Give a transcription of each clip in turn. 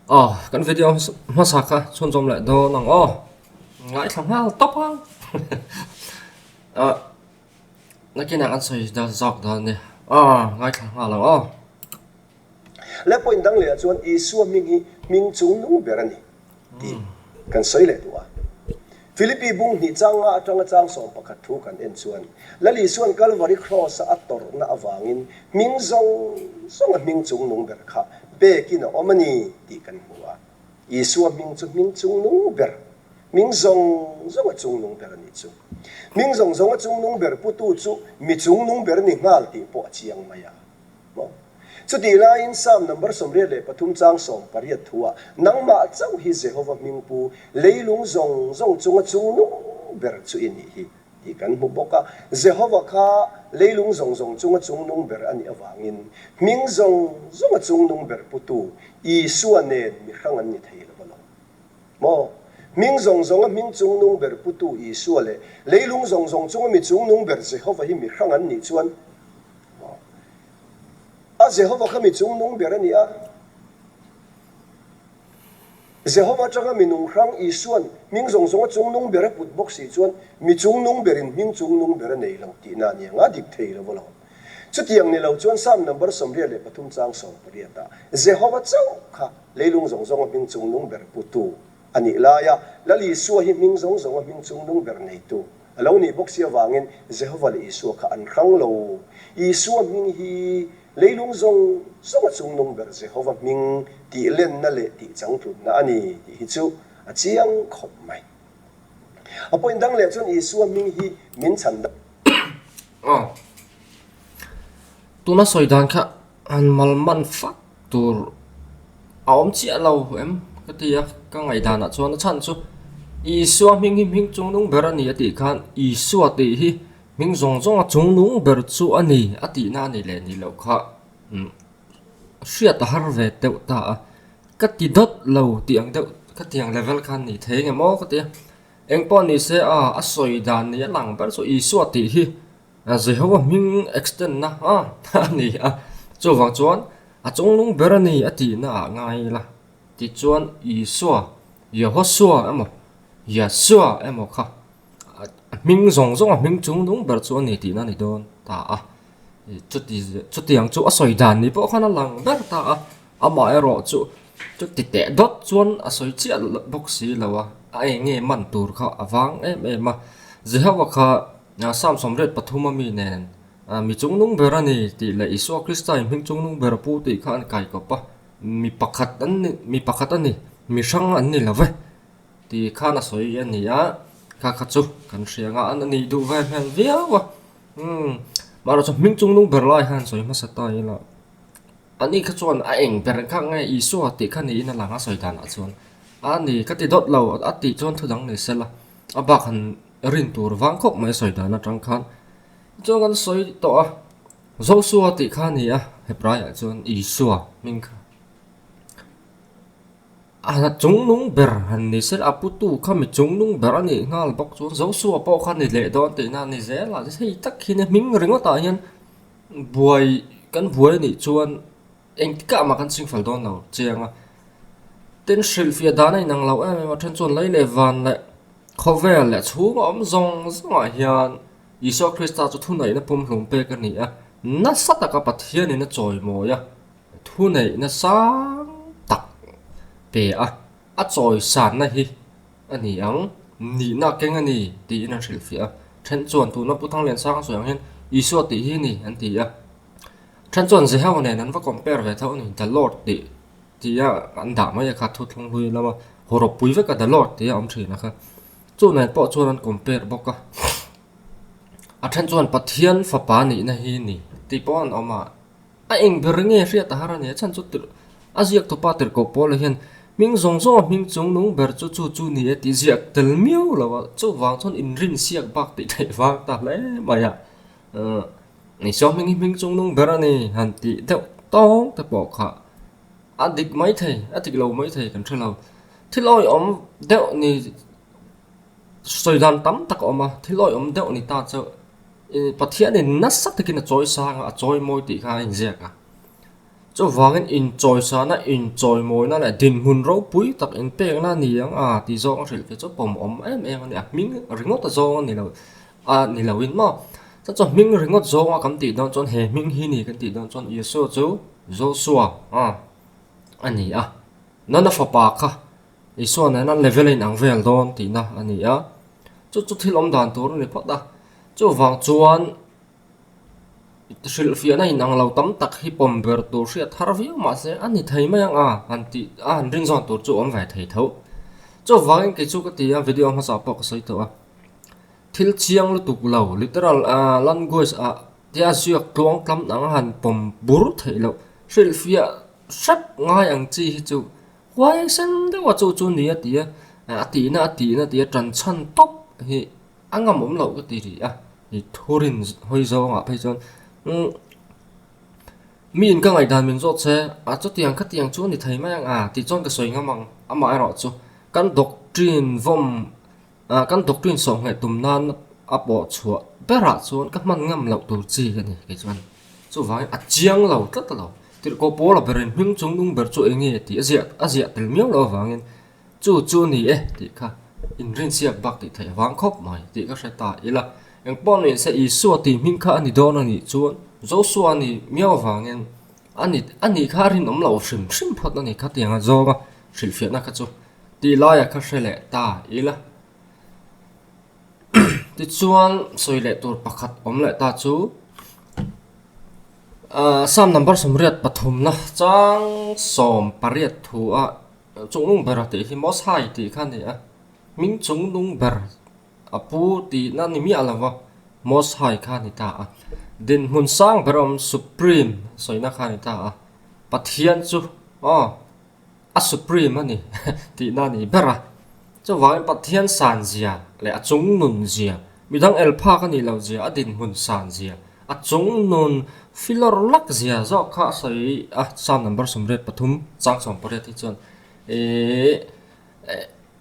Kan video masaka chon jom lại do nang ngãi thằng hao tóc hao nó kia nàng ăn sôi da dọc đó nè ngãi thằng hao là le point dang le chuan isu ming chung nu berani ti kan soi le tua Philippi bung ni changa chang som pakhat thu kan en chuan lali suan Calvary cross ator na awangin ming zong songa ming chung nung ber kha be kin omani ti kan huwa isu ming chung nung ber ming zong chung nung ber ni chu ming zong chung nung ber putu chu mi chung nung ber ni ngal ti po chiang maya mo chu ti la in sam number som re le pathum chang som pariat thua nangma chau hi Jehovah mingpu leilung zong chung nu ber chu in hi ti kan mu boka Jehovah kha leilung zong chung nu ber ani awangin ming zong chung nu ber putu I suane mi khang an ni thei la balo mo ming zong ming chung nu ber putu I suale leilung zong chung mi chung nu ber Jehovah hi mi khang an ni chuan Jehovah kami chung nung berani Jehovah changa mi nung rang isuan ming zong chung nung bera put box si chuan mi chung nung berin ming chung nung bera nei lo ti na ni nga dik thei lo lo chutiang ni lo chuan sam number som ria le pathum chang som pariata Jehovah chau kha leilung zong ming chung nung ber putu ani la ya lali su hi ming zong ming chung nung ber nei tu alo ni box ya wangin Jehovah le isu kha an rang lo isu ming hi leilung zong chung nung ber Jehovah ming ti len na le ti chang tu na ani ti hi chu a chiang khom mai a point dang le chon isu ming hi min chan da tu nó soi dan kha an mal man fak tur aom chi lâu em cái tia cái ngày đàn à cho nó chăn chu isu ming chung nung ber ani ati khan isu ati hi ming zong chung nung ber chu ani ati na ni le ni lo kha ta har ve te ta ka ti dot lo tiang de ka tiang level khan ni the nge mo ka ti eng pon ni se a soi dan ni lang ber so isu ati hi Jehovah ming extend na ni chu wang chuan chung nung ber ani ati na ngai la ti chuan isu Yehoshua emo Yeshua emo kha ming zong ming chung nung ber chu ani ti na ni don ta chút tiếng chú soi đàn ni bộ khăn lằng đất ta mà ero chú ti tệ đốt chuan soi chia bốc xí là ai nghe mặn tur kha vang em mà Jehovah kha sam som red pathuma mi nen mi chung nung berani ti la Isu Krista ming chung nung ber pu ti khan kai ko pa mi pakhat ani mi sang an ni lave ti khana soi an ni kha chu kan rianga an ni du ve men via wa mà rồi mình chung nung berlai han soi ma satai la ani kha chuan a eng ber kha ngai Isu ti khan ni na langa soi dan a chuan ani ka ti dot lo ati chuan thu dang ne sela aba khan rin tur wang khop mai soi dan atang khan chuan kan soi to Joshua ti khan ni Hebrai chuan Isu ming kha chung nung ber han ni sel aputu kha mi chung nung ber ani ngal bok chuan Joshua po khan ni le don ti na ni zela sei tak hin ming ringo ta hian buai kan buai ni chuan eng ka ma kan sing fal don lo chianga ten shil fia dana nang lo ma than chuan lai le van le khovel le chu om zong zong hian Isu Krista chu thu nei na pum hlum pe kan ni na sata ka pathian ni na choi mo ya thu nei na sang pe choi san na hi ani ang ni na keng ani ti na shil fia than chuan tu na puthang len sang soyang hen Isu ti hi ni an ti than chuan je haw ne nan va compare ve thau ni the Lord ti an da ma ya kha thu thlung hui lama horo pui ve ka the Lord ti om thri na kha chu na po chuan an compare boka than chuan pathian fa pa ni na hi ni ti pon oma eng beringe ria ta harani chan chu aziak to pater ko pol hian ming zong ming chung nung ber chu ni ti ziak tel miu lawa chu wang thon in rin siak bak ti thai wang ta le maya ni so ming chung nung ber ani han ti deuh tong ta po kha adik mai thei atik lo mai thei kan thelo thiloi om deuh ni soi dan tam tak oma thiloi om deuh ni ta chu pathian ni nasat takin a choi sang a choi moi ti kha in ziak cho vàng enjoy sana enjoy mồi na lại din hun rau pui tak in pek na ni ang ti zo ang sil fe cho pom em ani ming ringot ta zo ni lo ni lo in mo cho ming ringot zo kam ti don chon he ming hi ni kan ti don chon yeso chu Joshua ani nana fa pa kha iso na level in ang vel don ti na ani chu thil om dan tur ni phot da chu wang chuan sil fia na in ang lo tam tak hi pom ber tur sia thar vi ma se ani thai ma yang anti an rin zon tur chu om vai thei tho chu wang ke chu ka ti video ma sa pok soi to thil chiang lu tuk lo literal language tia siak tlong kam nang han pom bur thei lo sil fia sap ngai ang chi hi chu wai sen de wa chu ni ti na tran chan top hi angam om lo ka ti ri hi thorin hoi zo nga phei chon min ka ngai dan min zo che chu tiang kha tiang chu ni thai ma yang ti chon ka soi ngamang ama ro chu kan doctrine vom kan doctrine so ngai tum nan apo chua bera chuan ka man ngam lo tur chi ka ni ke chuan chu vai chiang lo tlat lo tir ko pola berin hing chung nung ber chu engi ti azia tel miao lo wangin chu ni ti kha in rin siak bak ti thai wang khop mai ti ka seta ila eng pon ni se i su ti hing kha ani don ani chuan zo su ani miao wangin ani kha rin om lo shim phot ani kha tianga zo ga sil fiat na kha chu ti la ya kha shele ta ila ti chuan soi le tur pakhat om le ta chu sam number somriat pathum na chang som pariat thu chung nung ber te hi mos hai ti khan ni ming chung nung ber apu ti na ni mi alawa mos hai khan ni ta din hun sang berom supreme soina khan ni ta pathian chu supreme ani ti na ni bera chu wang pathian san zia le chung nun zia midang alpha khan ni lo zia adin hun san zia chung nun filor lak zia zo kha sai sam number somret pathum chang som pare ti chon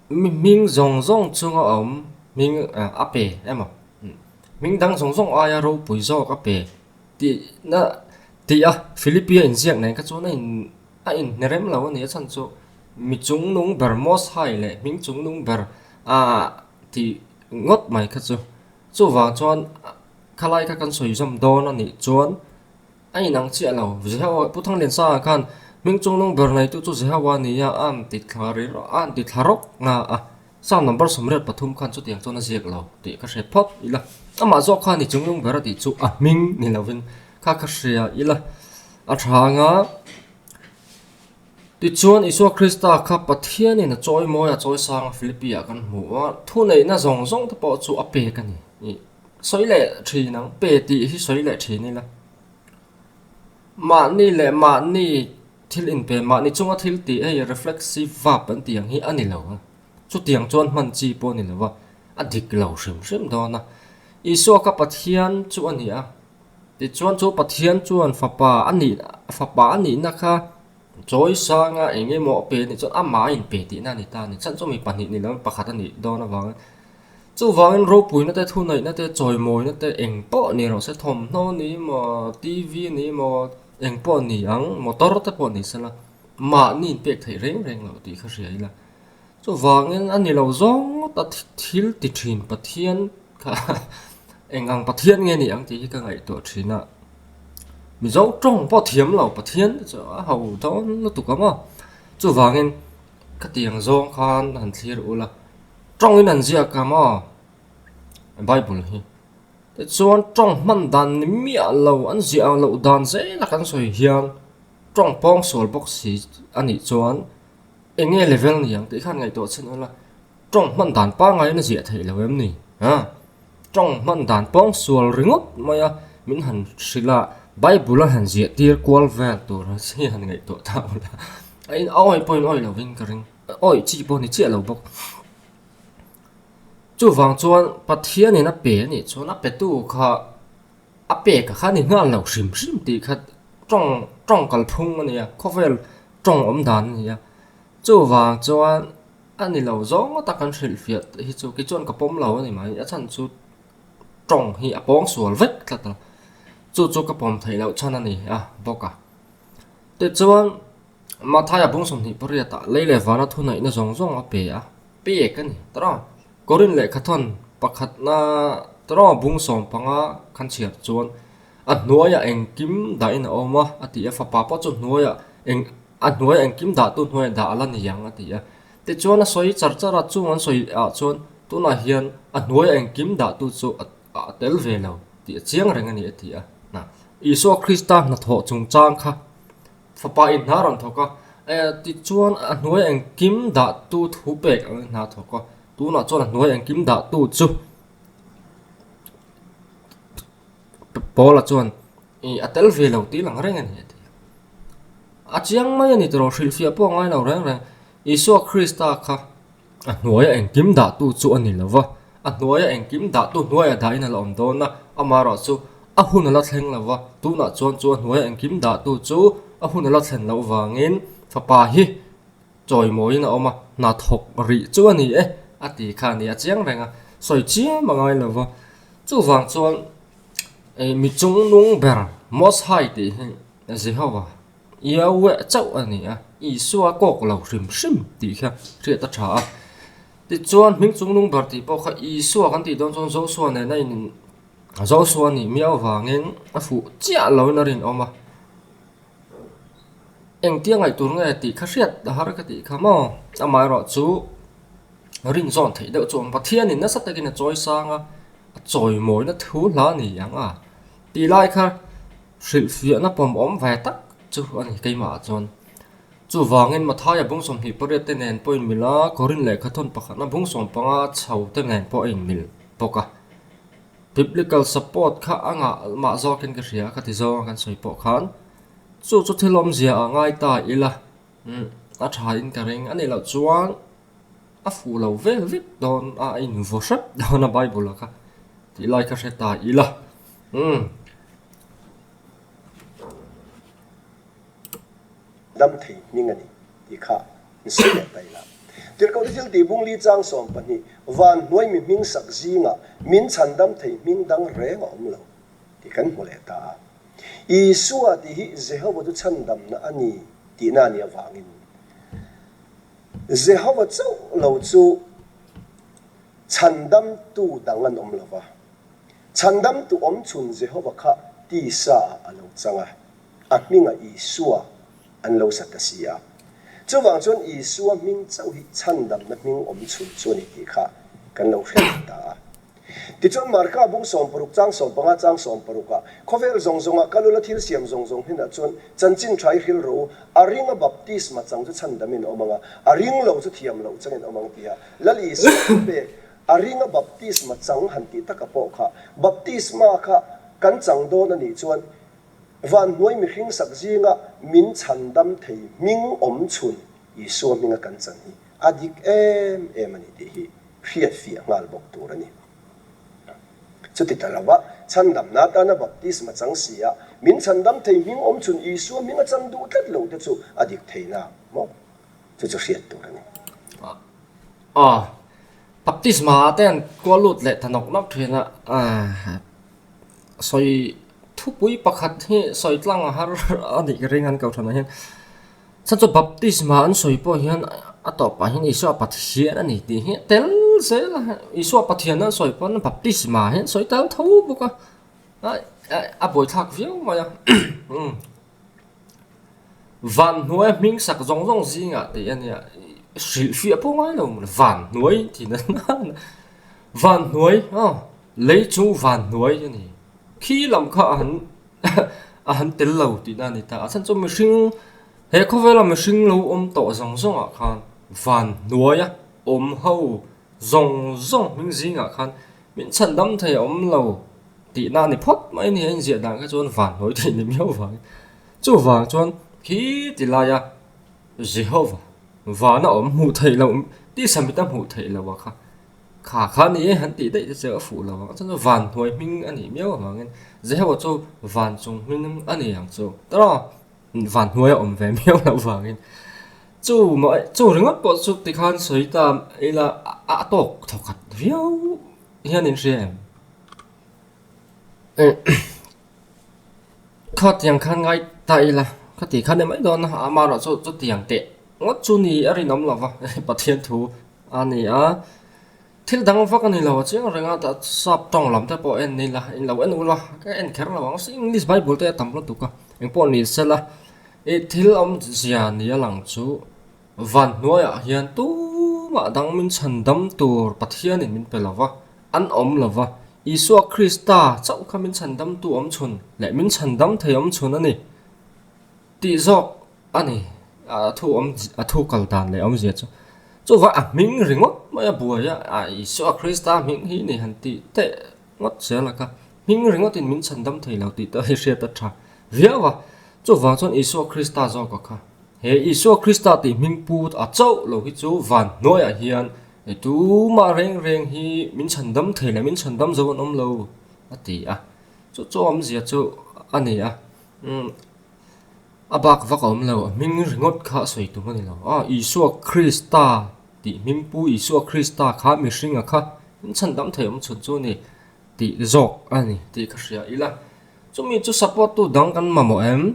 ming zong chunga om ming ape emo ming dang zong aya ro pui zo ka pe ti na ti philippia in ziak nei ka chu na in nerem lo ni chan chu mi chung nung ber mos hai le ming chung nung ber ti ngot mai ka chu wa chuan khalai ka kan soi jam don ani chuan ai nang chi alo zehawa puthang len sa khan ming chung nung ber nai tu chu zehawa ni ti thlari ro ti tharok na sam number somret pathum khan chu tiang chona ziak lo ti ka se phot ila ama zo khan ni chung nung ber ti chu ming ni lovin kha ria ila thanga ti chuan isu krista kha pathian in choi moya choi sang philippia kan mu thu nei na zong ta po chu ape kan ni soi le thi nang pe ti hi soi le thi ni la ma ni thil in pe ma ni chunga thil ti reflexive verb an tiang hi ani lo chu tiang chuan man chi po ni lo wa adik lo sim do na isu ka pathian chu ani ti chuan chu pathian chuan fapa ani na kha choi sanga enge mo pe ni chuan ama in pe ti na ni ta ni chan chu mi pani ni lo pakhat ani do na wang chu wangin ro pui na te thu nei na te choi moi na te eng po ni ro se thom no ni mo tv ni mo eng po ni ang motor te po ni sala ma ni pek thei reng lo ti kha ria ila chu wangin ani lo zong ta thil ti thin pathian kha eng ang pathian nge ni ang ti ka ngai to thina mi zo trong po thiam lo pathian chu hau don lo tu ka ma chu wangin ka tiang zong khan han thlir ula trong in an zia ka ma bible hi te chuan trong man dan mi lo an zia lo dan ze la kan soi hian trong pong sol box si ani chuan enge level ni yang te khan ngai to chen ola trong man dan pa ngai na zia thei lo em ni trong man dan pong sol ringot maya min han sila bible han zia tir kwal vel tur si han ngai to ta ola ai oi point oi lo win ka ring oi chi po ni che lo bok chu wang chuan pathian in pe ni chuan pe tu kha pe ka kha ni ngal lo sim ti kha trong kal phung ani khovel trong om dan ni chu wang chuan ani lo zong ta kan hril fiat hi chu ki chuan ka pom lo ani mai chan chu trong hi apong sual vek tla chu ka pom thei lo chan ani boka te chuan ma thaya bung som ni paria ta leile vana thuna ina zong zong a pe kan ni tara korin le khathon pakhat na tara bung som panga khan chiap chuan a hnuaia engkim da in oma ati fa pa pa chu hnuaia engkim da tu hnuaia da ala ni yang ati a te chuan a soi charchara chuan soi a chuan tuna hian a hnuaia engkim da tu chu a tel ve lo ti chiang reng ani ati a na iso krista na tho chung chang kha fa pa in na ran thoka ti chuan a hnuaia engkim da tu thu pek ang na thoka tuna chuan a hnuaia engkim da tu chu Paula chuan atel ve lo ti lang reng ani ati a chiang mai ani tro hril fia po ngai lo reng iso krista kha a hnuaia engkim da tu chu ani lova a hnuaia engkim da tu hnuaia da in alom don na amara chu a hun la thleng lova tuna chuan chu hnuaia engkim da tu chu a hun la thlen lo wangin fa pa hi choi moi na oma na thok ri chu ani ati kha ni a chiang renga soi chia mangai lova chu wang chuan mi chung nung ber mos hai ti Jehovah Yahweh chau ani a Isua kok lo rim ti kha ria ta tha ti chuan ming chung nung ber ti po kha Isua kan ti don chon zo so ne na in zo so ni miao wangin a fu chia lo na rin oma eng tiang ai tur nge ti kha riat da har ka ti kha mo amai ro chu ring zon thei de chom pathian in na sat takin choi sanga choi moi na thu la ni yang a ti lai kha hril fia na pom om ve tak chu ani keima chon chu wangin ma thaya bung som hi pare te nen point mila korin le khathon pakha na bung som panga chho te nen po in mil poka biblical support kha anga ma zo ken ka ria ka ti zo kan soi po khan chu thelom zia angai ta ila a tha in ka reng ani lo chuan a fu lo vel vit don a in vo shat don a bible ka ti lai ka ta ila dam thei ming ani ti kha ni se le tai la tir ko til ti bung li chang som pani van noi mi ming sak zinga min chan dam thei ming dang re nga om lo ti kan mo le ta Isua ti hi Jehovah tu chan dam na ani ti na ni awangin Jehovah chu lo chu chan dam tu dangan om lova chan dam tu om chun Jehovah kha ti sa alo changa minga Isua an lo satasia chu wang chon Isua ming chau hi chan dam na ming om chun chuni ti kha kan lo hre ta ti chon marka bung som paruk chang som panga chang som paruka khovel zong zonga kalula thil siam zong zong hina chon chanchin thai hil ro aringa baptisma chang chu chan damin omanga aring lo chu thiam lo changin omang tia lali su pe aringa baptisma chang han ti takapo kha baptisma kha kan chang do na ni chuan van nuai mi hring sak zinga min chan dam thei ming om chun Isua minga kan chan hi adik em ani ti hi fia ngal bok tur ani chu ti talawa chan dam na ta na baptisma chang sia min chan dam thei ming om chun Isua minga chan du tlat lo te chu adik theina mo chu riat tur ani baptisma ten ko lut le thanok nak thena soi thu pui pakhat hi soi tlang har ani ringan ka thana hian chan chu baptisma an soi po hian ato pa hin Isua pathian ani ti hi tel se la Isua pathian an soi pon baptisma hian soi tel tho buka a boi thak viau ma ya van nuai ming sak zong zong zinga te ania sil fia po ngai lo van nuai ti na van nuai lấy chu van nuai ani khi làm kha han tel lo ti na ni ta san chu machine he ko vela machine lo to zong zong a khan van nuai ya ho zong ming zinga khan min chan dam thai lo ti na ni phot mai ni anh zia dang ka chon van nuai ti ni miao wang chu wang chon khi ti la ya Jehovah và nó mu thầy là đi xem bị tâm mu thầy là vậy khá này hắn tí đấy sẽ phụ là vậy cho nó vàn thôi mình anh ấy miêu mà nghe dễ học cho vàn chung mình anh ấy hàng cho đó vàn thôi về miêu là vậy chú mà chú đừng có bỏ chú thì khan sấy ta ấy là tổ thọ cắt viêu hiện nên xem khát yang khan ngay tại là khát thì khát này mấy đòn mà nó cho tiền tệ ngót chu ni ở đây nắm là vâng bắt thiên thủ anh ấy thiếu đăng phát anh là chứ rồi ngã ta sắp trong làm thế bộ anh là anh là anh là cái anh khác là vâng English Bible thế tầm lắm tụ cả anh bộ này sẽ là thiếu ông già này lăng chú van nuôi à hiện tu mà đang mình chân đâm tu bắt thiên này mình phải là vâng anh là vâng Isu Christa cháu khá mình chân đâm tu chun lại mình chân đâm thấy chun anh tí dọc anh thu cầu đàn lại ông diệt cho vậy mình rình mất mà bùi Isu Christa mình hi này hẳn tí tệ mất sẽ là cả mình rình mất thì mình chân đâm thấy là tí tới sẽ tất cả việc và cho vàng cho Isu Christa do cả he Isu Christa thì mình bút cháu lâu hít chú van nói hiện tu mà rèn hi mình chân đâm thấy là mình chân đâm dấu ông lâu tí cho ông diệt cho anh này bác vác ông lâu mình ngót khá soi tụi mình lâu Isu Christa thì mình bu Isu Christa khá mình sinh khá mình chân đâm thấy ông chuẩn cho này thì dọc anh thì cái gì ý là chúng mình chú support tu đăng căn mà mọi em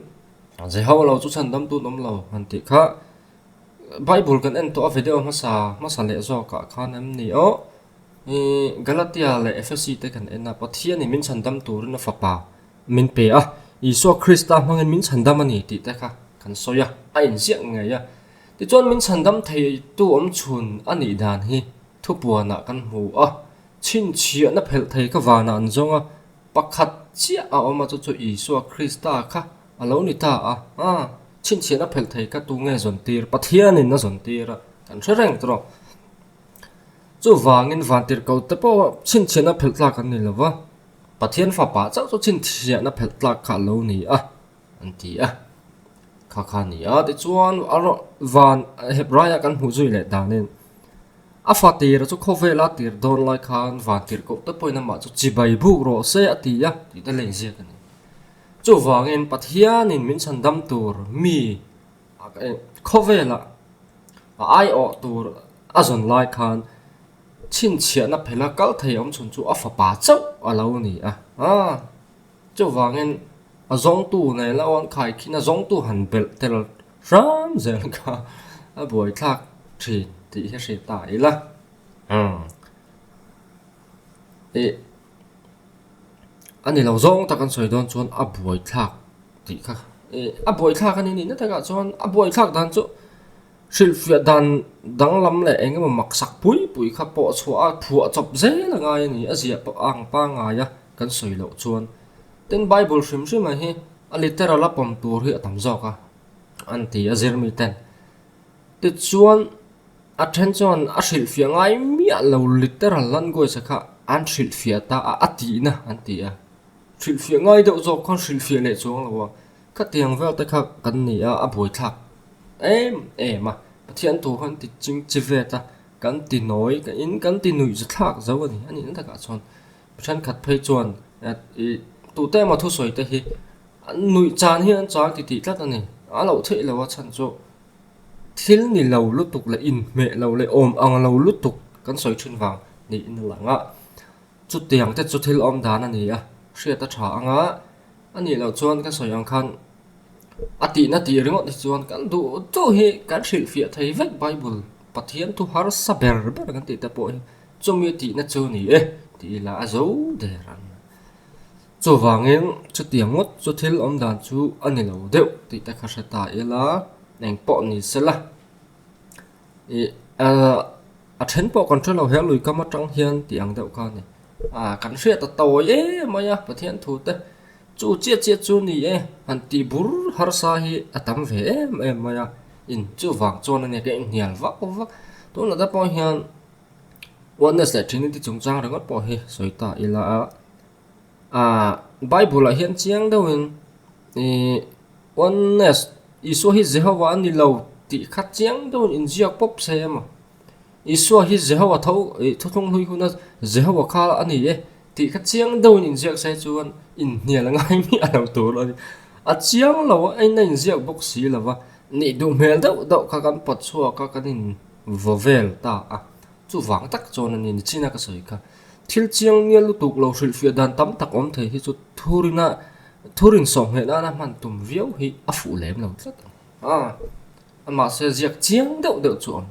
dễ hậu lâu chú chân đâm tu ông lâu anh thì khá Bible kan en to video masa le zo ka khan em ni o Galatia le FSC te kan en na pathian ni min chandam tur na fapa min pe Isu Christa mangen min chandam ani ti te kha kan soya a in siang nge ya ti chon min chandam thei tu chun ani dan hi thu puana kan hu chin chia na phel thei ka wana an zonga pakhat chia oma chu Isu Christa kha alo ni ta chin chia na phel thei ka tu nge zon tir pathian in na zon tir kan threng tro chu wangin van tir ko te po chin chia na phel tla kan ni lawa pathian fa pa chau chu chin chia na phel tla kha lo ni an ti kha ni ti chuan aro van hebraya kan hu zui le danin fa tir chu khovela tir don lai khan van tir ko te poina ma chu chi bai bu ro se ti ti ta leng zia kan chu wangin pathian in min chandam tur mi khovela ai o tur azon lai khan chin chia na phela kal thei chun chu afa pa chau alo ni chu wangin azong tu nei lawang khai khina zong tu han bel tel ram zel ka boi thak thi ti he se ta ila anh lâu zong ta kan soi don chuan boi thak ti kha boi thak ani ni na ta ka chuan boi thak dan chu silfia dan dang lam le eng ma mak sak pui kha po chua phua chop ze la ngai ni azia pa ang pa nga ya kan soi lo chuan ten bible sim ma hi literal la pom tur hi tam zo ka an ti azir mi ten ti chuan attention silfia ngai mi lo literal lan goi sa kha an silfia ta ati na an ti silfia ngai do zo kon silfia le chuang lo ka tiang vel ta kha kan ni boi thak mà pathian tu han ti ching chive ta kan ti noi kan ti nui thak zo ani ani na ka chon pathian khat phei chuan tu te ma thu soi te hi nui chan hi an chang ti tlat ani lo thei lo chan cho thil ni lo lutuk la in me lo le om ang lo lutuk kan soi thun wang ni in langa chu tiang te chu thil om dan ani hria ta tha anga ani lo chuan kan soi ang khan ati na ti ringot chuan kan du to he kan hril fia thei vek bible pathian tu har saber ber kan ti ta po chomi ti na chu ni ti la azo de ran chu wangin chu tiang ngot chu thil om dan chu ani lo deu ti ta kha sa ta ela neng po ni sela then po control lo he lui kam atang hian tiang deu ka ni kan hria ta to maya pathian thu te chu chia chu ni an ti bur har sa hi atam ve maya in chu wang chon ne ke nial vak to na da po hian oneness la trinity chung chang rangot po hi soita ila bible la hian chiang dawin oneness isu hi jehovah ni lo ti khat chiang dawin in jiak pop se ma isu hi jehovah tho thong hui huna jehovah kha ani ti khat chiang dawin in jiak sai chuan in nial ngai mi alo to lo chiang lo ai na in jiak bok si lawa ni du mel do kha kan pot chua ka kanin vovel ta chu wang tak chon ani ni china ka soi ka thil chiang nial lu tuk lo hril fia dan tam tak om thei hi chu thurina thurin song he na man tum viau hi a fu lem lo tlat ama se ziak chiang deuh chuan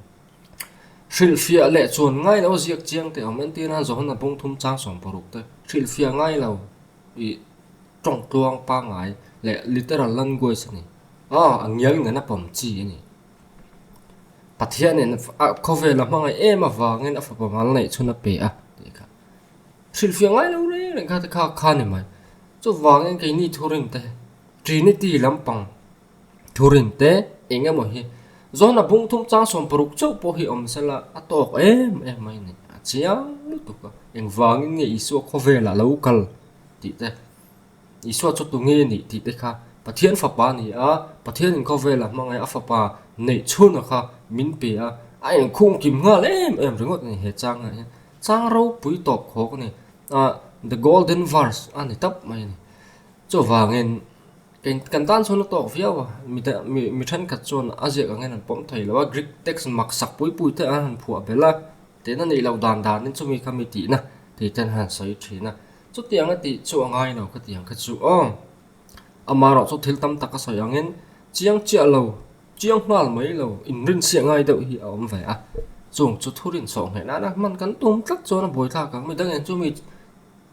thil fia le chuan ngai lo ziak chiang te om enti na zon na bung thum chang som paruk te thil fia ngai lo i trong tuang pa ngai le literal language ni angyal na pom chi ni pathian en khove la mangai ema wangin a fa pamal nei chuna pe a tikha thil fia ngai lo re ka ta kha ni mai chu wangin ke ni thurin te trinity lampang thurin te enga mo hi zona bung thum chang som paruk chau po hi om sala atok mai ni chiang lu tu ka eng wangin nge isu khovela local ti te isu chu tu nge ni ti te kha pathian fa pa ni pathian in khovela mangai afa pa nei chuna kha min pe eng khung kim nga em ringot ni he chang ro pui top khok ni the golden verse ani tap mai ni chu wangin kan tan chon to viawa mi than khat chon aje ka ngen pom thai lawa greek text mak sak pui te an phua bela te na nei lo dan nin chumi committee na te tan han sai thina chu tiang ati chu angai no ka tiang kha chu amaro chu thil tam taka sai angen chiang chia lo chiang hmal mai lo in rin sia ngai deuh hi om ve chung chu thurin song he na man kan tum tlak chon boi tha ka mi dang en chu mi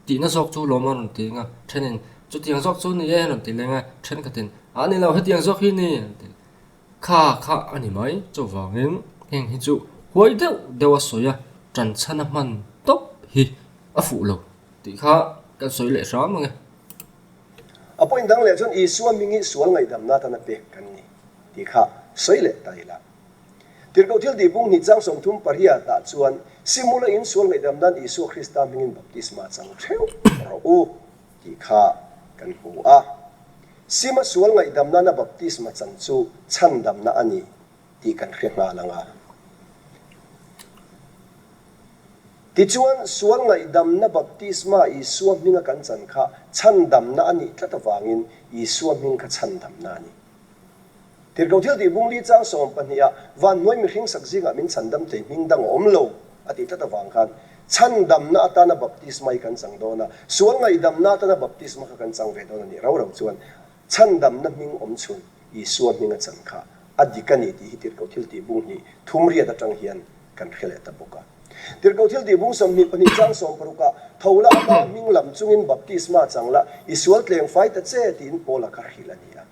ti na sok chu lo man ti nga thenen chu tiang sok chu ni en ti lenga then ka tin ani lo he tiang sok hi ni kha ani mai chu wangin heng hi chu hoi deuh dewa soya tran chana man top hi a fu lo ti kha kan soi le ram nga apoin dang le chon isu mingi sual ngai dam na ta na pe kan ni ti kha soi le ta ila tir ko thil di bung ni chang som thum paria ta chuan simula in sual ngai dam dan isu krista mingin baptisma chang theu ro ti kha kan hu sima sual ngai dam na baptisma chan chu chan dam na ani ti kan khre na langa ti chuan sual ngai dam na baptisma isu minga kan chan kha chan dam na ani tlata wangin isu ming kha chan dam na ani tir ko thil di bung li chang som pania van noi mi hring sak zinga min chan dam te ming dang om lo ati tlata wang khan chan dam na atana baptisma i kan chang dona sual ngai dam na atana baptisma kha kan chang ve dona ni rau chuan chan dam na ming om chun isu minga chan kha adikani ti tir ko thil di bung ni thumria da tang hian kan khele ta boka tir ko thil di bung som ni pani chang som paruka thola ata ming lam chungin baptisma changla isual tleng fai ta che tin pola kha hilania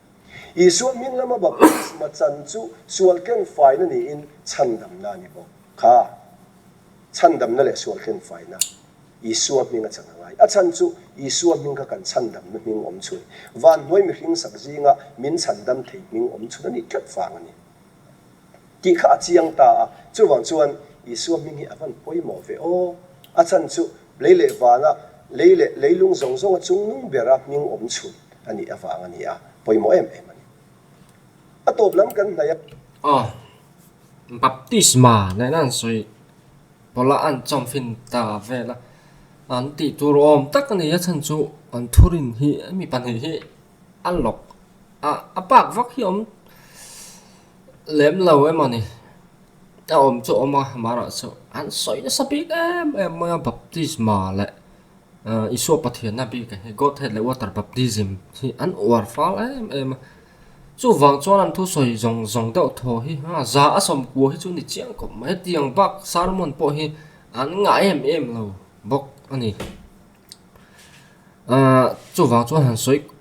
isual ming lama baptisma chan chu sual ken fai na ni in chandam na ni bo kha chandam na le sual ken fai na isual ming a changai a chan chu isual ming ka kan chandam na ming om chui van noi mi hring sak jinga min chandam thei ming om chu ni tlat fang ani ki kha chiang ta chu wang chuan isu mingi avan poimo ve a chan chu leile wana leilung zong zong chung nung bera ming om chun ani awang ani poimo em ani atop lam kan na ya baptisma na nan soi pola an chom fin ta vela an ti tur om tak ani ya chan chu an thurin hi mi pan hi an lok pak vak hi om lem lo em ani om chu oma mara chu an soi na sapik em ma baptisma le isu pathian na bi ka god head le water baptism hi an war fal em chu wang chuan an thu soi zong deuh tho hi za asom ku hi chu ni chiang ko mai tiang bak sarmon po hi an nga em lo bok ani chu wang chuan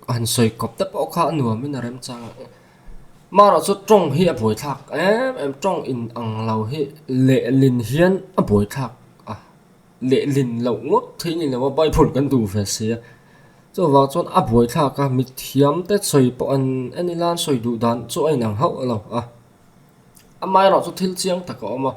han soi kop te po kha nuam min rem chang mà nó chút trong hi a bồi thạc em trong in ang lau hi lệ lin hiên a bồi thạc lệ lin lậu ngốt thế như là bay phunกันดูvề xí cho vào chọn a bồi thạc mi thiam tết soi po anh lan soi đủ đàn cho anh nàng hậu lâu mai nó chút thiếu chiang ta có mà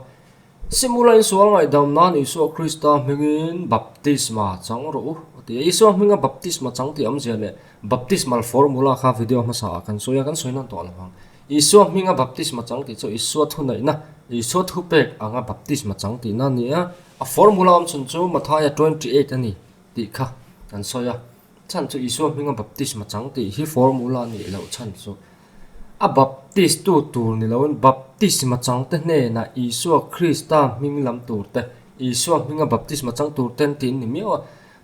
simulate số ngày đầu nan isu Christa mingin baptisma chang ro ti isu minga baptisma chang ti am je le baptismal formula kha video ma sa kan soya kan soina to la bang isu minga baptisma chang ti cho isu thu nei na isu thu pek anga baptisma chang ti na ni a formula am chun chu ma tha ya 28 ani ti kha kan soya chan chu isu minga baptisma chang ti hi formula ni lo chan chu a baptist tu ni lo baptisma chang te ne na isu Christa ming lam tur te isu minga baptisma chang tur ten tin ni mi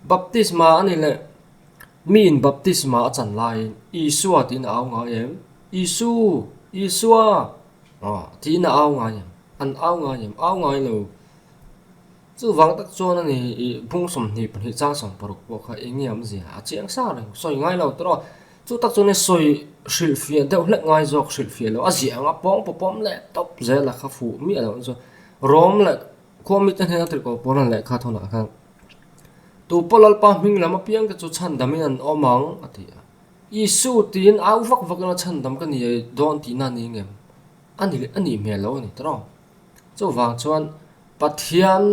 baptisma ani le min baptisma chan lai Isua tin au nga em Isua tin au nga em an au nga lo chu wang tak chuan ani bung som ni pan hi chang sang paruk po kha engiam zia a chiang sa reng soi ngai lo tro chu tak chuan soi shil fia deuh hlek ngai jok shil fia lo a zia nga pom pom le top zela kha fu mi lo zo rom le komit an hena tri ko poran le kha thona kha tu polal pa ming lama piang ka chu chan damin an omang atia Isu tin au vak na chan dam ka ni don ti na ni ngem ani me lo ni tro chu wang chuan pathian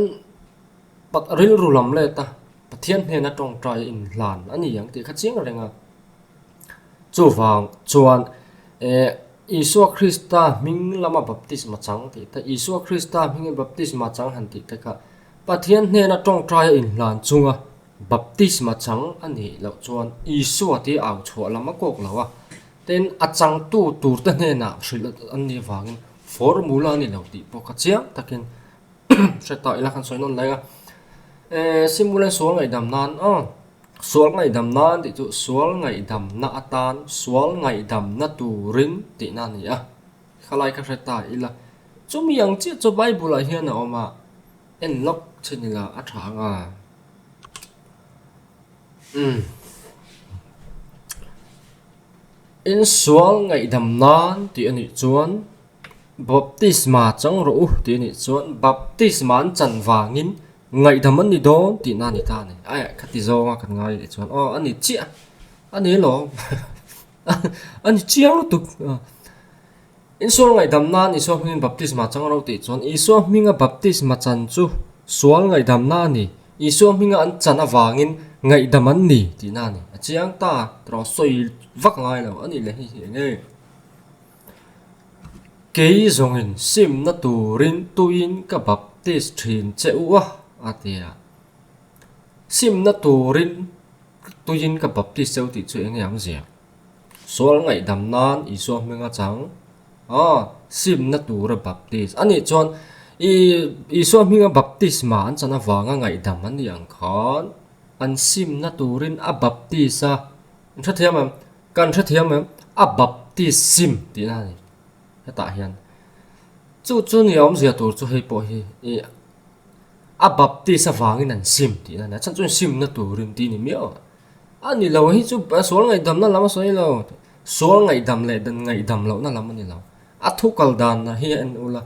pat ril rulam le ta pathian hne na tong trai in hlan ani yang ti kha ching renga chu wang chuan Isua Krista ming lama baptisma chang ti ta Isua Krista ming baptisma chang han ti ta ka pathian hne na tong trai in hlan chunga baptisma chang ani lo chuan Isua ti au chho lama kok lawa ten achang tu tur ta hne na shil ani wangin formula ni lo ti po kha chiang takin seta ila khan soinon lenga simulan sual ngai dam nan sual ngai dam nan ti chu sual ngai dam na atan sual ngai dam na turin ti na ni a khalai ka seta ila chum yang chi chu bible a hian a oma en lok chinila a thanga in sual ngai dam nan ti ani chuan baptisma chang ro ti ni chuan baptisma chan wangin ngai dam ani don ti na ni ta ni ai khati zo nga kan ngai chuan ani chia ani lo ani chiang lu tu in sual ngai dam nan i so hmin baptisma chang ro ti chuan i so hminga baptisma chan chu sual ngai dam na ni i so hminga an chan awangin ngai dam an ni ti na ni chiang ta tro soi vak ngai lo ani le hi nge kei zongin sim na turin tuin ka baptist thin cheuwa atia sim na turin tuin ka baptist cheu ti chu engiam zia sual ngai dam nan i so hminga chang sim na tur baptist ani chon i so hminga baptisma an chana wanga ngai dam an yang khan an sim na turin a baptisa thathiam kan thathiam a baptism ti na ni ta hian chu ni om zia tur chu hei po hi a baptisa wangin an sim ti na chan chu sim na turin ti ni mi ani lo hi chu sual ngai dam na lama soi lo sual ngai dam le dan ngai dam lo na lama ni lo a thu kal dan na hi an ula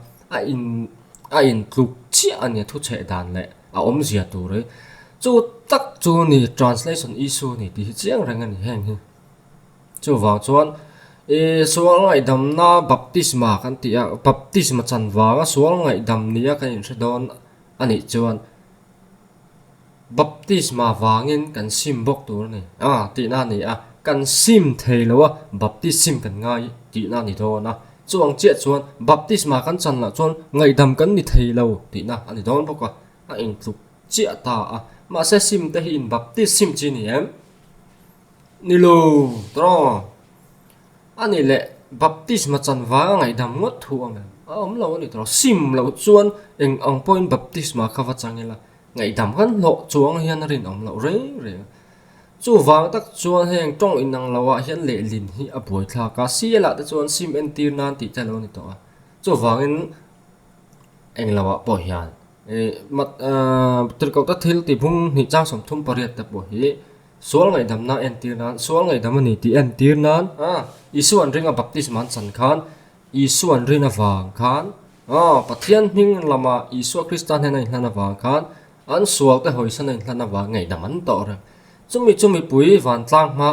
a in tluk chi ani thu che dan le a om zia tur re chu tak chu ni translation issue ni ti chiang rang ani heng hi chu wa chuan sual ngai dam na baptisma kan ti baptisma chan wanga sual ngai dam nia kan in don ani chuan baptisma wangin kan sim bok tur ni ti na ni kan sim theilo baptism kan ngai ti na ni do na chuang che chuan baptisma kan chan la chuan ngai dam kan ni theilo ti na ani don bok a in tluk che ta ma se sim te hi in baptism chi ni em ni lo tro ani le baptisma chan wanga ngai dam ngot thu om lo ni tro sim lo chuan eng ang point baptisma khawa changela ngai dam kan lo chuang hian rin om lo re chu wang tak chuan heng tong inang lawa hian le lin hi a boi thla ka siela te chuan sim en tir nan ti chalo ni to chu wangin eng lawa po hian mat triko ta thil ti bung ni chang som thum pariat ta po hi sual ngai dam na en tir nan sual ngai dam ni ti en tir nan isu an ringa baptisma chan khan isu an rina wang khan pathian hming lama isu Kristan hena hlana wang khan an sual te hoisan in hlana wang ngai dam an to re chumi pui van tlang ma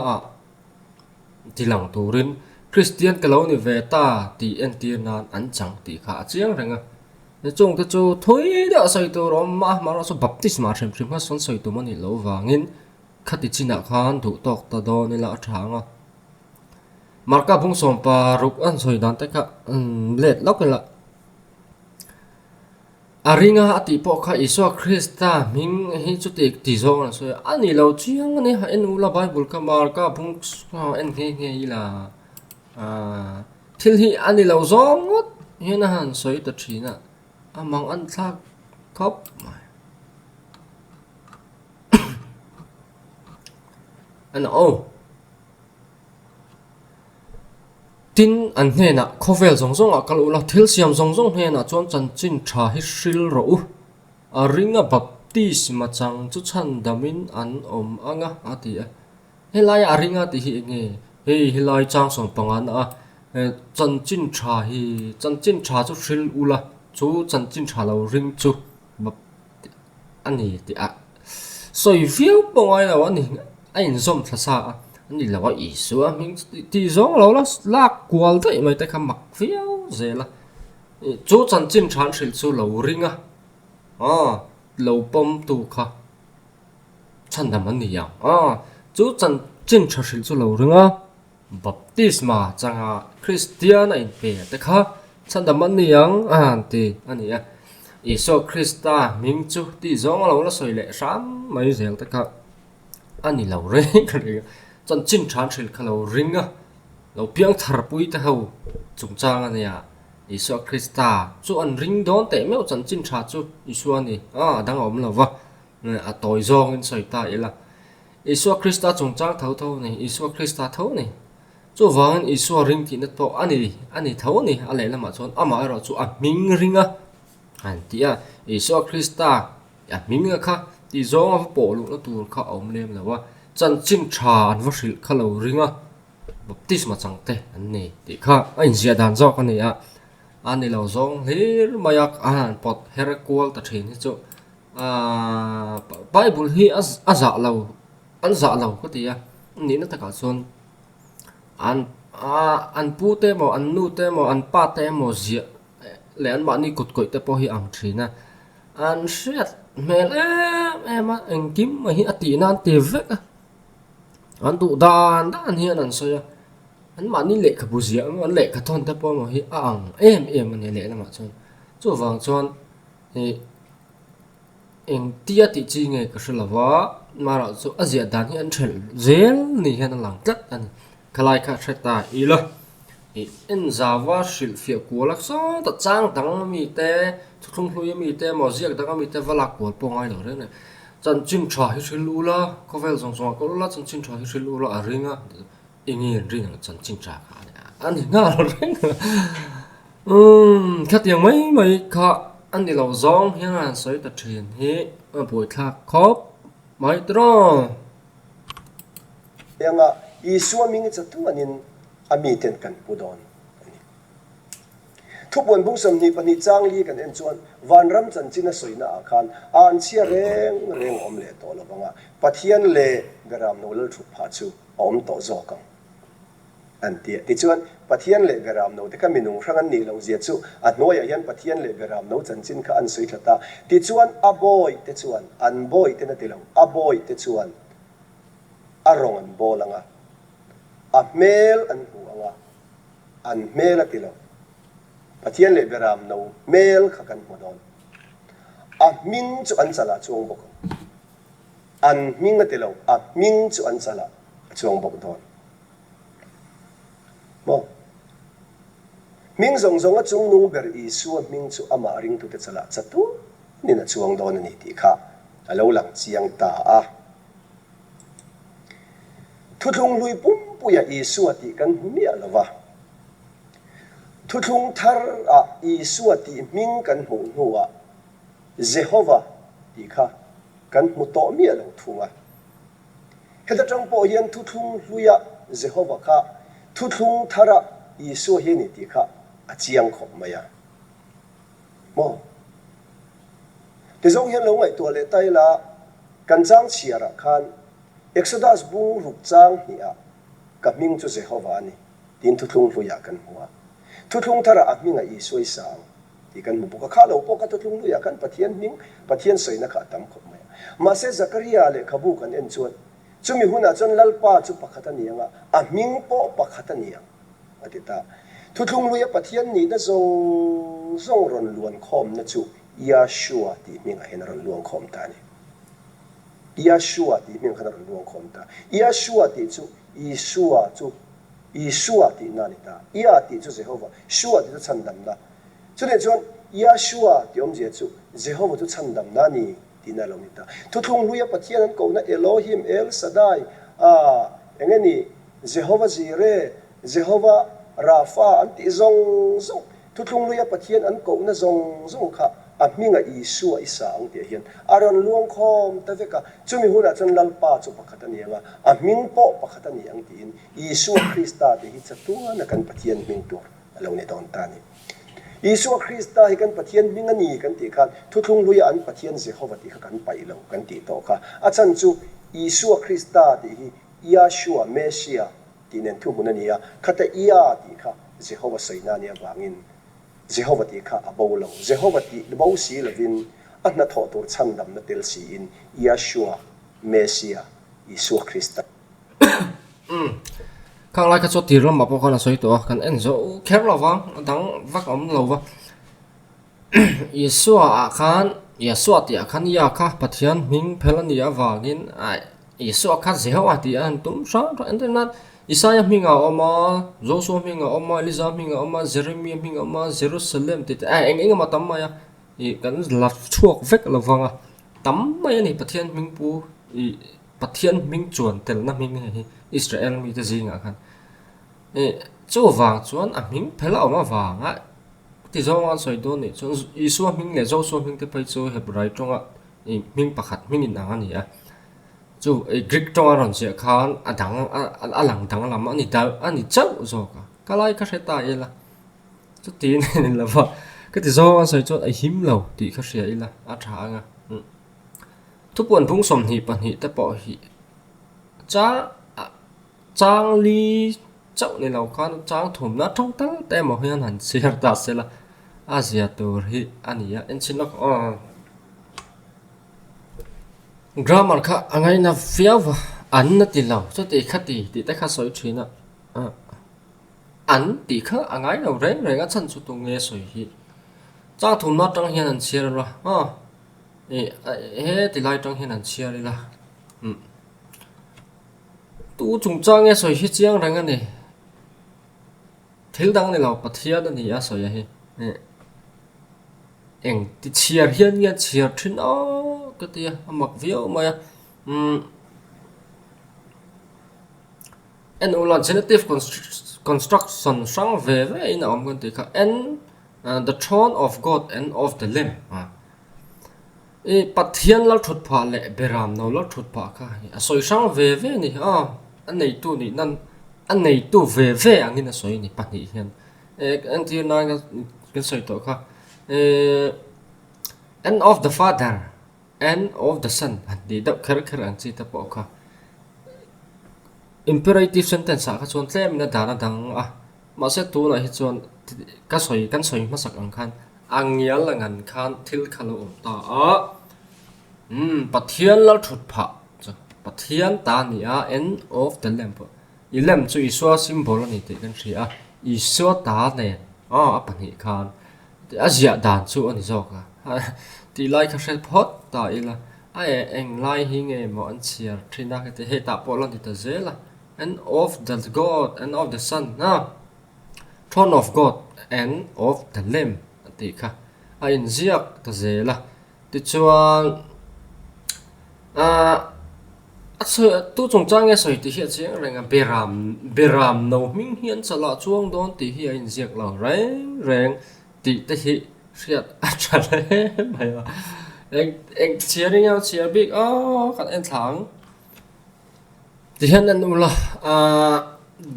tilang turin Christian kalo ni veta ti en tir nan an chang ti kha chiang renga chung te chu thoi da sai to rom ma so baptisma threm ha son sai to mani lo wangin khati china khan thu tok ta do ni la thanga marka bung som pa ruk an soi dan ta ka let lokela aringa ati po kha Isua Krista ming hi chu ti zo na so ani lo chiang ne ha en ula bible ka marka bung en nge ila thil hi ani lo zong hian han soi ta thina among an thak khop anh tin anh nghe na khovel zong zong a kalu la thil siam zong zong he na chuan chan chin tha hi hril ro a ringa baptisma chang chu chan damin an anga atia helai a ringa ti hi nge helai chang som pangan a chan chin tha chu hril ula chu chan chin tha lo ring chu bap ani ti a soi fiu pongai la wani ain zom thasa a ani lawa isu a ming ti zong lo la kwal dai mai ta khamak fiu zela chu chan chin than hril chu lo ringa lo pom tu kha chan dam ani ya chu chan chin tha hril chu lo ringa baptisma changa christian in pe ta kha chan dam ani yang ti ani ya iso krista ming chu ti zong lo la soi le sam mai zel ta kha ani lo re kri chan chin than hril kha lo ringa lo piang thar pui ta ho chung chang ani ya iso krista chu an ring don te meu chan chin tha chu isu ani dang om lo wa a toy zong in soi ta ila iso krista chung chang thau thau ni iso krista thau ni chu wang iso ring ti na to ani thau ni a le lama chon ama ro chu a ming ringa an tia iso krista a ming kha ti zong a po lu na tur kha om lem la wa chan chin tha an wa hril kha lo ringa baptisma chang te an ni ti kha ain zia dan zo ka ni a ani lo zong hir mayak an pot her kwal ta thin chu bible hi aza lo an za lo ko tia ni na ta ka son an pu te mo an nu te mo an pa te mo zia le an ma ni kut koi te po hi ang thina an shet mel ma en kim ma hi ati nan te vek an du dan hian an soya an ma ni le kha bu zia an le kha thon te po mo hi ang em ani le na ma chon chu wang chon eng tia ti chi nge ka shalawa mara chu azia dan hi an thel zel ni hian lang tlat an khalai kha theta ila in zawa shil fia kualak so ta chang dang mi te thung hlui mi te mo ziak dang mi te walak kual pongai lo re ne chan chin tha hi thilula kovel zong zong ko la chan chin tha hi thilula a ringa ingi ring chan chin tha ka an nga lo re khat yang mai kha an ni lo zong hian an soi ta thin hi boi tha khop mai tro yang isu ming cha tu anin ami ten kan pudon thupon bung som ni pani chang li kan en chuan van ram chan china soina akhan an chia reng om le to lo banga pathian le garam no lal thu pha chu om to zo ka an ti chuan pathian le garam no te ka minung rangan ni lo zia chu a noya yan pathian le garam no chan chin kha an soi thata ti chuan a boy te chuan an boy te na ti lo a boy te chuan arong an bolanga a mel an huanga an mel atilo pathian le beram no mel khakan modon a ming chu an chala chuang bok an ming atilo a ming chu an chala chuang bok don mo ming zong zong a chung nung ber I su ming chu ama ring tu te chala chatu ni na chuang don ni ti kha alo lang chiang ta a thu thung lui pum puya isu ati kan mi alawa thu thung thar a isu ati ming kan hu huwa Jehovah ti kha kan mu to mi alo thunga heda tang po hian thu thung luya Jehovah kha thu thung thara isu hi ni ti kha a chiang khop maya mo te zong hian lo ngai to le tai la kan chang chiara khan Exodus bung ruk chang hi a ka ming chu Jehovah ni tin thu thung lu ya kan huwa thu thung thara a minga I soi sang ti kan mu ka kha lo po ka thu thung lu ya kan pathian ming pathian soi na kha tam khop mai ma se Zakaria le khabu kan en chuan chumi huna chon lalpa chu pakhata ni anga a ming po pakhata ni anga atita thu thung lu ya pathian ni na zong ron luan khom na chu Yeshua ti minga hen ron luan khom ta ni Yeshua ti ming khana luang khom ta Yeshua ti chu Yeshua ti nani ta ya ti chu Jehovah Shua ti chu chandam na chu ne chuan Yeshua ti om je chu Jehovah chu chandam na ni ti na lo ni ta thu thung luya pathian an ko na Elohim El Shaddai engeni Jehovah Jireh Jehovah Rapha anti zong zong thutlung luya pathian an ko na zong zong kha minga Isua isa ang ti hian aron luang khom ta veka chumi huna chan lalpa chu pakhat ani anga ming po pakhat ani ang tin Isua Krista ti hi chatua na kan pathian ming tur alo ne don tani Isua Krista hi kan pathian ming ani kan ti khan thutlung luya an pathian Jehovah ti kha kan pai lo kan ti to kha achan chu Isua Krista ti hi Yeshua Messiah ti nen thu munania khata iya ti kha Jehovah Sainania bangin Jehovah ti kha abolo Jehovah ti bo si lovin anna tho tur chandam na tel si in Yeshua Messiah Isua Krista khang lai ka cho tir lam apo khana soi to kan en zo kher lawang dang vak om lowa Yesua khan Yesua ti khan ya kha pathian ming phelani awangin ai Yesua kha Jehovah ti an tum sa internet Isaiah minga oma Joshua minga oma Eliza minga oma Jeremiah minga oma Jerusalem ti eng matam ma ya I kan la chuak vek lawanga tam mai ni pathian ming pu I pathian ming chuan tel na ming hi Israel mi te zinga khan chu wang chuan a ming phela oma wanga ti zonga soi do ni chu Isua ming le Joshua ming te pai chu Hebrai tonga I ming pakhat ming in anga ni a chu Greek tonga ron se khan adang alang dang lam ani da ani chau zo ka kalai ka seta ila chu tin ni lava cái thì do sai cho ai him lâu thì khác sẽ là ác trả nga thuốc buồn phung sầm hi bản hi ta bỏ hi trang li chậu này lâu con trang thùng nó trong tăng tem một hiền hẳn sẽ ta sẽ là Asia tour hi anh ya anh xin lỗi grammar kha angai na fiao wa an na ti lo cho ti khát ti ta khát soi chuyện à an ti kha angai lo reng reng a chan chu tu nghe soi hi trang thùng nó trong hiền hẳn chia rồi he ti lai trong hiền hẳn chia đi là tu chúng trang nghe soi hi chiang reng anh này thiếu đăng này lo pathia đó thì á soi hi em ti chia hiền nghe chia trên ó cái tia mặc viếu mà en ula genitive construction sang về với nào ông cái cả en the throne of God and of the Lamb pathian lao thut pha le beram no lao thut pha kha soi sang về với ni anh này tu ni nan anh này tu về anh in soi ni pa ni hian anh ti na cái soi to kha and of the Father and of the Son di da khar ang chi ta po kha imperative sentence ka chon tlem na dana dang ma se tu la hi chon kan soi ma sak ang khan angial langan khan thil khalo ta pathian la thut pha pathian ta ni end of the lamp I lamp chu Isua symbol ni te kan ria Isua ta ne pa ni khan Asia dan chu ani zo ka ti lai ka sel phot ta ila eng lai hi nge mo an chiar thina ka te he ta polon ti ta zela and of the God and of the Son throne of God and of the Lamb ti kha in ziak ta zela ti chuan tu chung chang nge soi ti hi chiang renga beram no ming hian chala chuang don ti hi in ziak lo reng ti te hi siat achale mai eng cheering out cheer big kan en thang ti hian an ula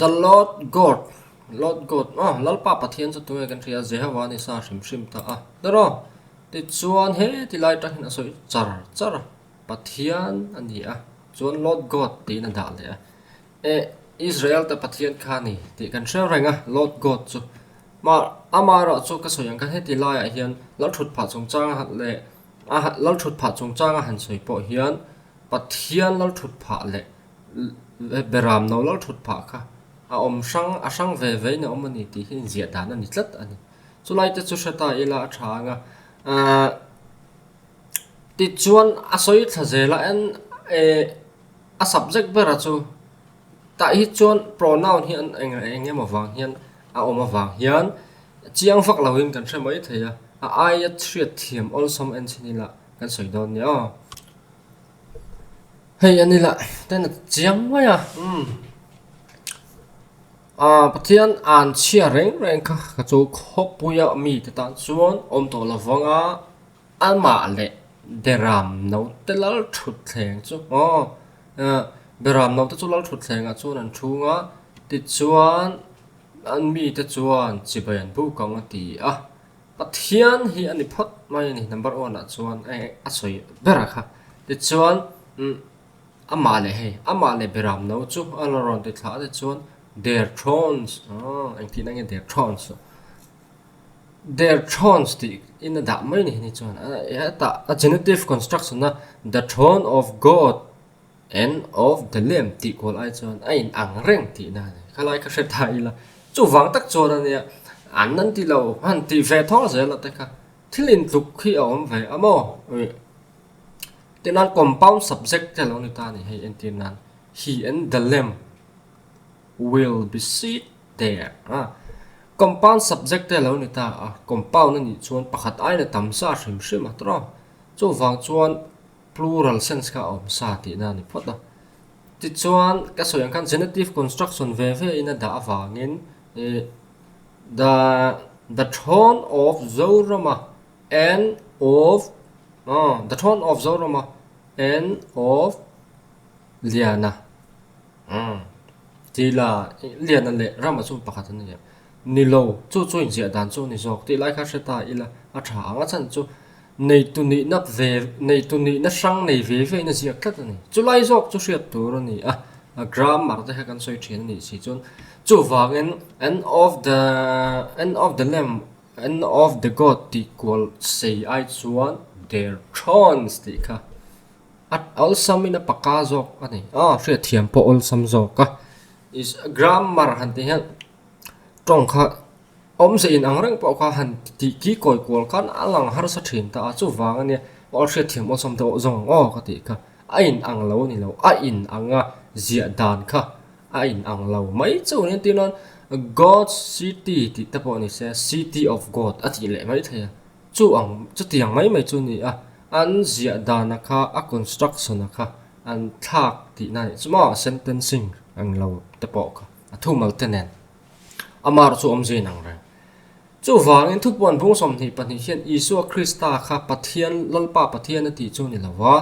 the Lord God lalpa pathian chu tu kan ria Jehovah ni sa shim ta daro ti chuan he ti lai ta hin asoi char pathian ani chuan Lord God ti na da le Israel ta pathian khani ti kan shel renga Lord God chu mà amara chu ka soyang kan heti lai hian lal thut pha chung chang hat le lal thut pha chung chang han soi po hian pathian lal thut pha le beram no lal thut pha kha om sang ve na om ni ti hin zia dan ani tlat ani chu lai te chu shata ila thanga ti chuan asoi thazela en a subject bera chu ta hi chuan pronoun hian enge ma wang hian oma wang hian chiang vak lawin kan thre mai theya ai triat thiam olsom en chinila kan soi don ni hey anh là tên là chiang mày à bắt thiên an chia reng reng ka chu khop puya mi te tan chuan to la wanga an ma le deram no te lal thut thleng chu deram no te chu lal thut thleng a chuan an thunga ti chuan an mi te chuan chibayan bu kang ti a bắt thiên hi ani phot mai ni number 1 a chuan a soi bera kha ti chuan amale hey amale beram no chu alaron te thla te chuan their thrones anh tin anh their thrones their thrones ti in da mai ni chuan a genitive construction na the throne of god and of the lamb ti kol ai chuan ai ang reng ti na khalai ka hret thai la chu wang tak chuan ania an nan ti lo han ti ve thor ze la te kha thilin tuk khi om ve amo tin an compound subject te lo ni ta ni hey en tin nan he and the lamb will be seated there compound subject te lo ni ta compound ni chuan pakhat ai na tam sa hrim hrim atro chu wang chuan plural sense ka om sa ti na ni phot da ti chuan ka soyang kan genitive construction ve ve in a da awangin the throne of Zoroma and of the throne of Zoroma and of Liana ti la Liana le rama chu pakhat an ni nilo chu chu in zia dan chu ni zok ti lai kha seta ila a tha anga chan chu nei tu ni nap ve nei tu ni na sang nei ve ve na zia khat ni chu lai zok chu hriat tur ni a grammar te kan soi thin ni si chun chu wangin end of the lamb end of the god ti equal say I chuan their thrones ti kha at also in a pakazok ani hriat thiam po olsam zok ka is grammar han ti han tong kha om se in angrang po kha han ti ki koi kol kan alang har sa thin ta chu wang ani or hriat thiam olsam to zong ka ti kha a in ang lo ni lo a in anga zia dan kha a in ang lo mai chu ni tinon God's city ti ta po ni se city of God ati le mai thaya chu tiang mai chu ni an zia dan kha a construction kha an thak ti na chuma sentencing ang lo ta po kha thu mal tenen amar chu omje nang ra chu wangin thu pon bung som ni pani hian Isu Krista kha pathian lalpa pathian ti chu ni lawa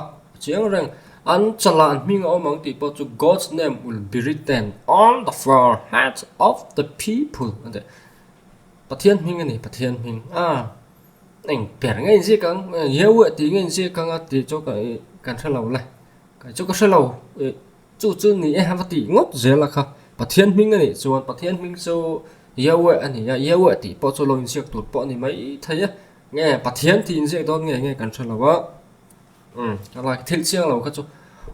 chiang reng an chala an ming omang ti po chu God's name will be written on the foreheads of the people ande pathian ming ani pathian ming anh per ngay gì căng nhiều ti ngay gì căng ti cho cái kan thalo lai cái cho cái thalo chu ni e ha ti ngot je la kha pathian ming ani chuan pathian ming chu yawe ani ya yawe ti po chu loin siak tur po ni mai thai nghe pathian ti in je don nghe kan thalo wa là thil chiang lo kha chu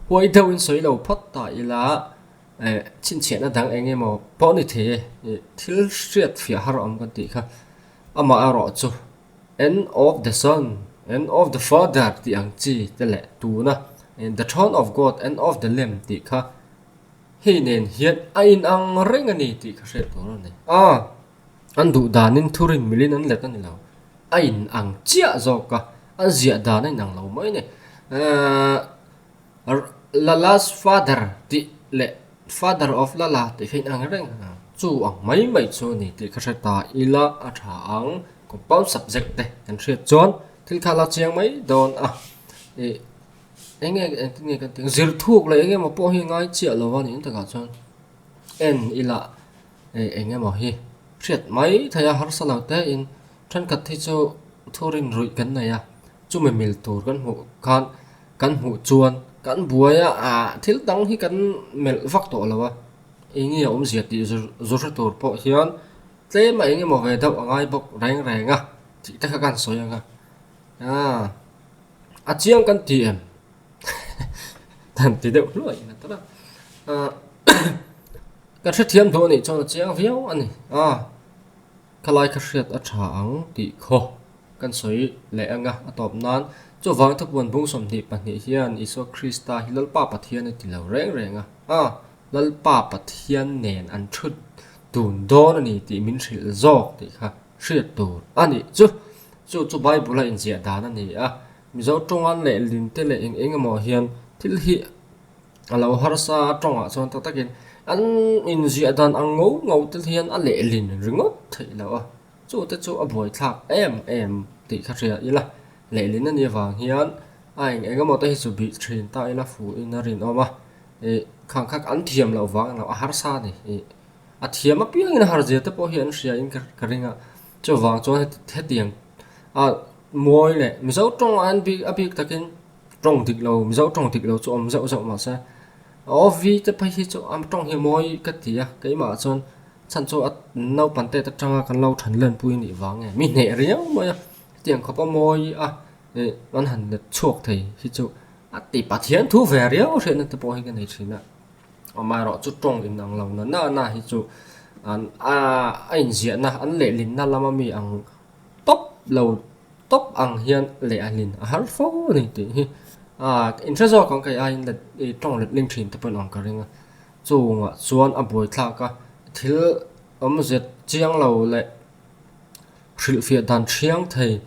hoi đâu in soi lo phot ta ila chin chen na dang enge mo po ni the thil riat fia har om kan ti kha ama aro chu end of the son end of the father ti ang chi te le tu na and the throne of God and of the lamb ti kha hi nen hian a in ang reng ani ti kha se to ni an du danin thurin milin an let ani lo a in ang chia zo ka an zia dan ai nang lo mai ne Lala's father ti le father of Lala ti hin ang reng chu ang mai chu ni ti kha se ta ila a tha ang compound subject te kan hriat chuan thil khala chiang mai don nghe kan tiếng zir thuk le enge mo po hi ngai chia lo wa ni ta ka chuan en ila enge mo hi hriat mai thaya har salau te in than kat thi chu thurin rui kan na ya chu me mil tur kan hu chuan kan buaya thil dang hi kan mel vak to lawa enge om zia ti zur tur po hian tle ma enge mo ve dau angai bok reng renga ti ta kan soyanga a chiang kan ti em tan ti deu loi na ta ka thre thiam tho ni chong chiang viau ani kalai ka hriat a tha ang ti kho kan soi le anga atop nan chu wang thak bon bung som ni pahni hian Isu Krista hilal pa pathian ti lo reng renga lal pa pathian nen an thut tun don ani ti min thril zok ti kha hriat tur ani chu bible in zia dan ani mi zo tongan le lin te le eng mo hian thil hi alo har sa trong a chon takin an in zia dan ang ngau te hian a le lin ringot thei lo chu te chu a boi thak em ti kha ria ila le lin ani wang hian ai enga mo te hi chu bi thin ta ila fu in a rin oma e khang khak an thiam lo wang lo a har sa ni e a thiam a piang in har je te po hian ria in ka ringa chu wang chon he tiang a moi le mi zo trong an bi a bi takin trong tik lo mi zo trong tik lo chu om zo ma sa o vi te pai hi chu am trong hi moi ka tia cái mà chon chan chu at nau pan te ta changa kan lo than len pui ni wang e mi ne riau moi tiang kho pa moi a e man han de chok thei hi chu a ti pa thian thu ve riau se na te po hi ka nei thina o ma ro chu trong in ang lo na hi chu an a in zia na an le lin na lama mi ang top lo top ang hian le alin a har fo ni ti hi interestของcái ai là trong lịch linh trình tập đoàn cái này chú ngạ chuan a bồi thla ka thil zet chiang lo le thil phía dan chiang thei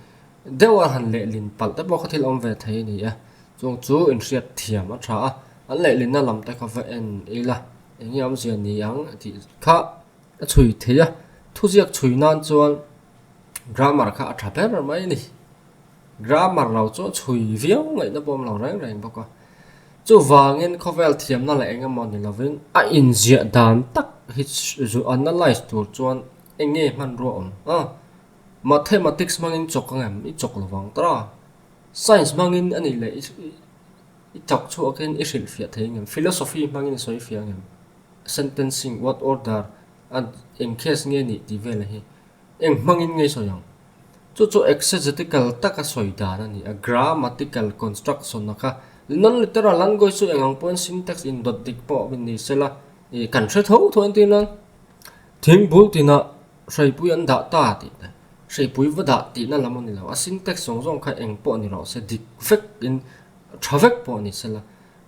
dewa han le lin pal te bo thil ve thei ni a chung chu interest thiam a tha an le lin na lam te ka ve en ila engam zia ni ang ti kha chui thei a thu ziak chui nan chuan grammar kha a tha per mai ni grammar lo chu chui viau ngai na bom lo rang bok ko chu wangin khovel thiam na la enga mon ni lovin a in zia dan tak hi zu analyze tur chuan enge man ro om mathematics mangin chok ngam I chok lo wang tra science mangin ani le I chok chu aken I sil fia thei philosophy mangin soi fia ngam sentencing what order and in case nge ni ti vel hi eng mangin nge so yang chu exegetical taka soida na ni a grammatical construction na kha non literal language su engang point syntax in dot dik po bin ni sela e kan thre tho thon tin nan thing bul tina sei pui an da ta ti sei pui wa da ti na lamon ni lo a syntax song kha eng po ni ro se dik vek in travek po ni sela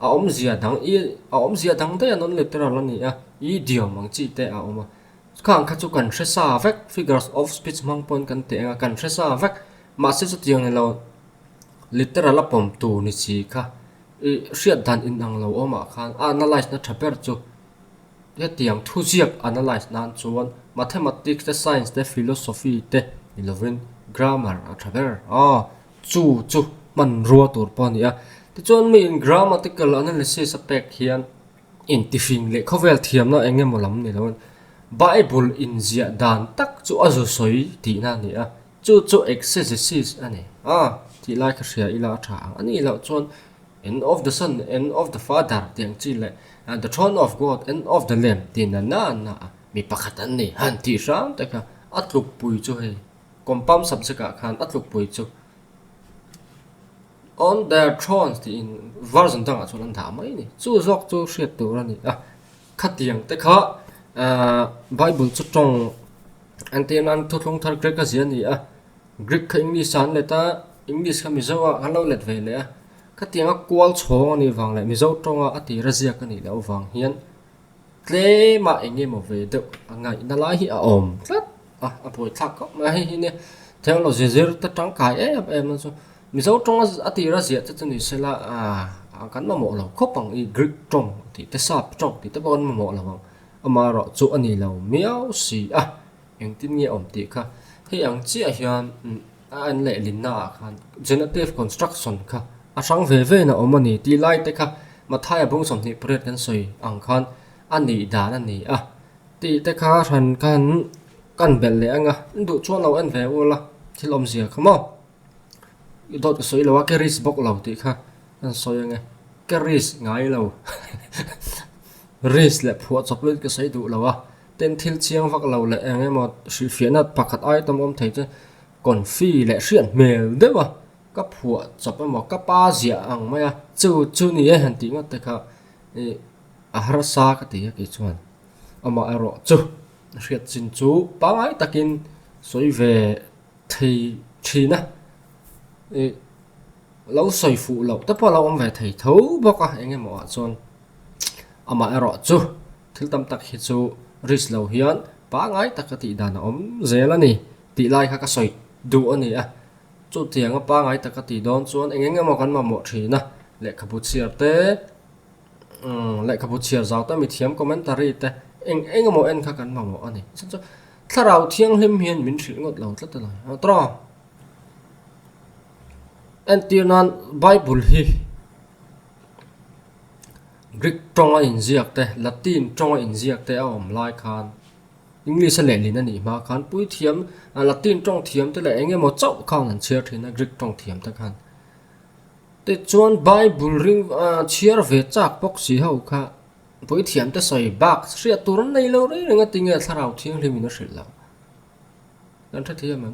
a om zia dang te non literal ni a idiom ang chi te a oma khang kha chu kan thesa vek figures of speech mang pon kan te nga kan thesa vek ma se chu tiang lo literal pom tu ni chi kha I riat dan in ang lo oma khan analyze na thaper chu ya tiang thu ziak analyze nan chuan mathematics the science the philosophy te ilovin grammar a thaper chu man ruwa tur pon ya ti chuan mi in grammatical analysis aspect hian in tifing le khovel thiam na engem molam ni lon Bible in zia dan tak chu azu soi ti na ni a chu exegesis ani ti lai kha ria ila tha ani lo chon end of the son end of the father tiang chi le the throne of god end of the lamb tin na mi pakhat an ni han ti ram ta ka atluk pui chu he kompam subject khan atluk pui chu on their thrones ti in version tang a chon an tha mai ni chu zok chu hriat tu ra ni khatiang te kha Bible chu trong anten an thu thong thar Greek ka zian ni Greek kha English an le ta English kha mi zo a halo let ve le kha tianga kwal chhong ani wang le mi zo tonga ati razia ka ni lo wang hian tle ma enge mo ve de angai na lai hi a om tlat a poi thak ko ma hi ne theology zer ta tang kai em so mi zo tonga ati razia ta chu ni sela kan ma mo lo khopang I Greek tong ti te sap tong ti te bon ma mo lo wang amaro chu ani lo miao si eng tin nge om ti kha hi ang chi a hian an le lin na khan generative construction kha a sang ve na omani ti lai te kha ma thai bung som ni pret kan soi ang khan ani dan ani ti te kha ran kan bel le anga du chuan lo an ve ola thilom zia khamo I dot soi lo ka ris bok lo ti kha an soi anga ka ris ngai lo ris le phuwa chocolate ka sei du lawa ten thil chiang vak lo le enge mo shi fiana pakhat ai tam om thei che kon fi le hrian mel dewa ka phuwa chop mo ka pa zia ang maya chu ni e han ti ngot te kha a har sa ka ti ki chuan ama aro chu hriat chin chu pangai takin soi ve thei thina lo soi fu lo ta pa lo om ve thei tho boka enge mo chuan ama ero chu thil tam tak hi chu ris lo hian pa ngai takati dana om zelani ti lai kha ka soi du ani chu tianga pa ngai takati don chuan engenge mo kan ma mo thina le khabu chiar te lại cái bộ chia giáo ta mi thiam commentary te eng mo en kha kan ma mo ani san cho tharau thiang hlim hian min thil ngot lo tla ta lai tra antinan bible hi Greek tonga in ziak te Latin tonga in ziak te om lai khan English le lin ani ma khan pui thiam Latin tong thiam te le enge mo chau khan an chia thina Greek tong thiam ta khan te chuan bible ring chiar ve chak pok si ho kha pui thiam te soi bak ria turan nei lo re ringa tinge tharau thiang hlimin a hril lo kan tha thiam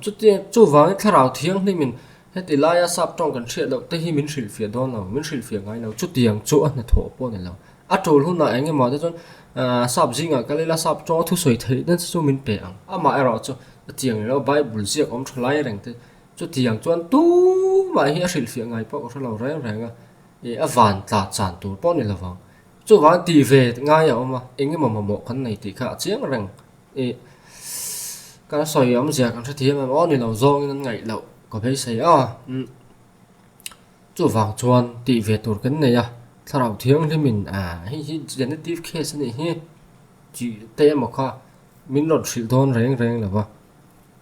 chu wang tharau thiang hlimin heti laya sap tong kan thriat lo te hi min hril fia don lo min hril fia ngai lo chu tiang chu an na tho po ne lo a tol hu na enge ma te chon sap jinga kalila sap tong thu soi thei den chu min pe ang ama ero chu tiang lo bible ziak om thlai reng te chu tiang chuan tu ma hi a hril fia ngai po ro lo reng renga e avan ta chan tur po ne lawang chu wa ti ve ngai ya oma enge ma mo kan nei ti kha chiang reng e ka soi om ziak kan tha thiam ma o ni lo zong nan ngai lo có phải say chú vàng chuan tị về tur cái này thằng thiêng thì mình hi genetic case này hi chỉ té mà kha mình lột xịt thon reng là ba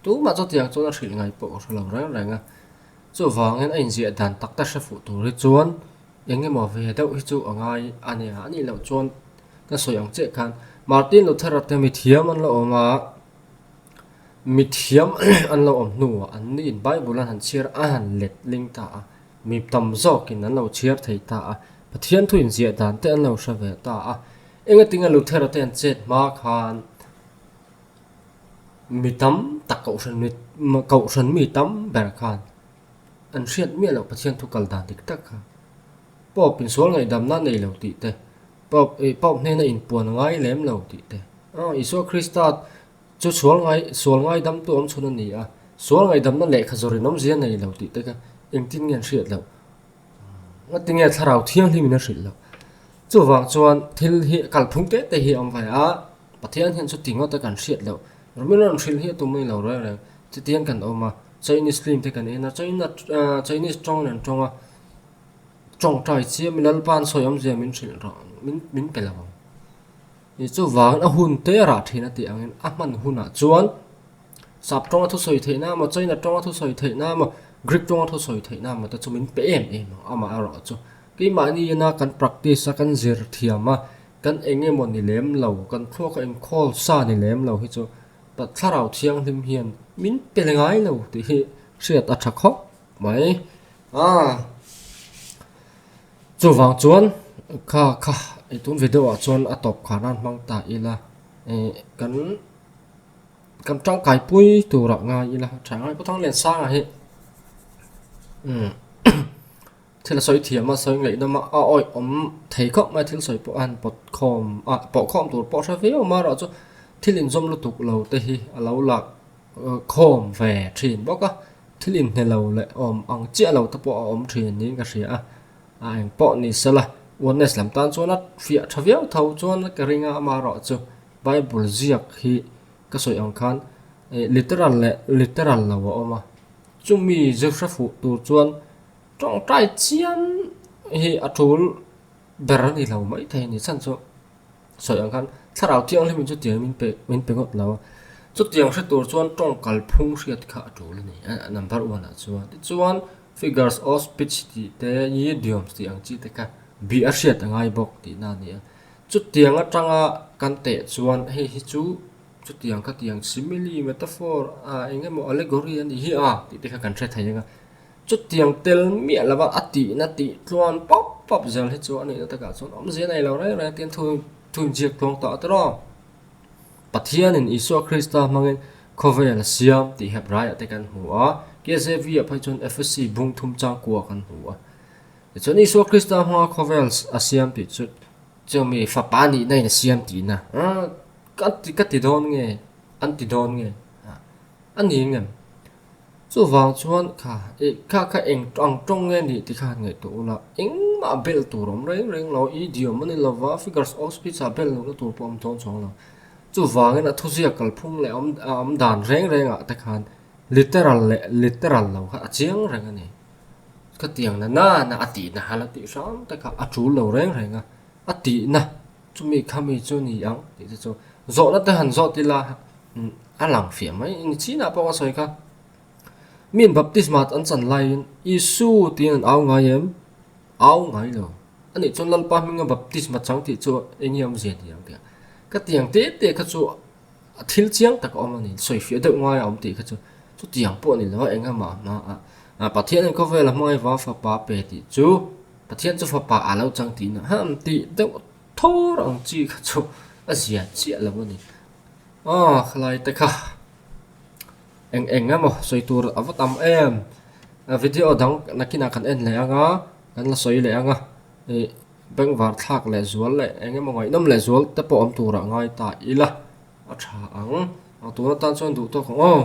tú mà cho tiền cho nó xịt ngày bộ rồi là reng chú vàng anh diện đàn tắc ta sẽ phụ tur đi chuan những cái mà về đâu hi chú ở ngay anh là chuan cái soi ông chết can Martin Luther thì mình thiêng anh là mà mi thiam an lo om nu an ni in bible an chiar an let ling ta mi tam zo kin an lo chiar thei ta pathian thu in zia dan te an lo sha ve ta enga tinga Luther te an chet ma khan mi tam tak kau san mi tam ber khan an riat mi lo pathian thu kal dan dik tak kha pop in sol ngai dam na nei lo ti te pop ne na in puan ngai lem lo ti te iso Christat chú sual ngai đâm tu om chun ni sual ngai đâm nó lệ khazori nom zian nei lo ti te ka eng tin ngen hriat lo nga tinge tharau thiang hli min a hril lo chu wang chuan thil hi kal phung te hi om vai pathian hian chu tingo ta kan hriat lo romin ron hril hi tu mai lo re ti tian kan oma Chinese film te kan ena Chinese tong nen tonga tong tai chi min al pan soi om zia min hril ro min pe lo ni chu wang a hun te ra thina ti angin a man huna chuan sap tong thu soi theina ma China tong thu soi theina ma Greek tong thu soi theina ma ta chumin pe em ama aro chu ki ma ni na kan practice kan zir thiama kan enge mon ni lem lo kan thok en call sa ni lem lo hi chu ta tharau thiang hlim hian min pe lengai lo ti hi hriat a tha khok mai chu wang chuan kha tun video chuan atop khanan mang ta ila kan trong kai pui tu ra nga ila thang ai thang len sang hi thil soi thiam soi ngai na ma oi thei khok ma thil soi po an pot khom tur po sa ve ma ra chu thilin zom lu tuk lo te hi alo la khom ve thin boka thilin ne lo le ang chia lo ta po thin ni ka ria ang po ni sala oneness lam tan chuan fia thaviau tho chuan ka ringa ma ro chu bible ziak hi ka soi ang khan literal lo oma chumi joseph tu chuan trong trai chian hi atul berani lo mai thei ni chan chu soi ang khan tharau tiang hlim chu tiang min pe got lo chu tiang se tur chuan tong kal phung riat kha atul ni number 1 chuan figures of speech ti te idioms ti ang chi te ka bi a hriat angai bok ti na ni chu tiang atanga kan te chuan hi chu tiang ka tiang simile metaphor engemaw allegory ani hi ti te kha kan thre thaianga chu tiang tel mi lawa ati na ti tluan pop zel hi chu ani ta ka chon om zia nei lo re tian thu jiak tlong ta tro pathian in isu Krista mangin khovel siam ti hebrai te kan huwa KJV a phaichon FSC bung thum chang kwa kan huwa chon isu Krista ha khovels asiam ti chu chomi fa pani nei na siam ti na ka ti don nge an ni ngem chu wang chuan kha eng tong nge ni ti kha nge tu la eng ma bel tu rom reng lo idiom mani lova figures of speech a bel lo tu pom ton chong lo chu wang na thu zia kal phung le om dan reng ta khan literal lo ha chiang reng ani ka tiang na ati na hala ti sam ta kha a chu lo reng ati na chumi khami chu ni ang ti chu zo na ta han zo ti la alang fiam mai in china pa wa soi ka min baptismat an chan lai isu tin aw ngai em aw ngai lo ani chon lal pa minga baptismat chang ti chu engiam je ti ang ka ka tiang te te ka chu thil chiang tak om ani soi fi de ngai om ti ka chu tiang po ni lo enga ma na pathian ko ve la mai wa fa pa pe ti chu pathian chu fa pa alo chang ti na ham ti de thor ang chi ka chu a sia chi la bo ni khlai te kha eng mo soi tur avatam em video dang nakina kan en le anga kan la soi le anga beng war thak le zual le enge mo ngai nam le zual te po am tura ngai ta ila a tha ang tu na tan chon du to khong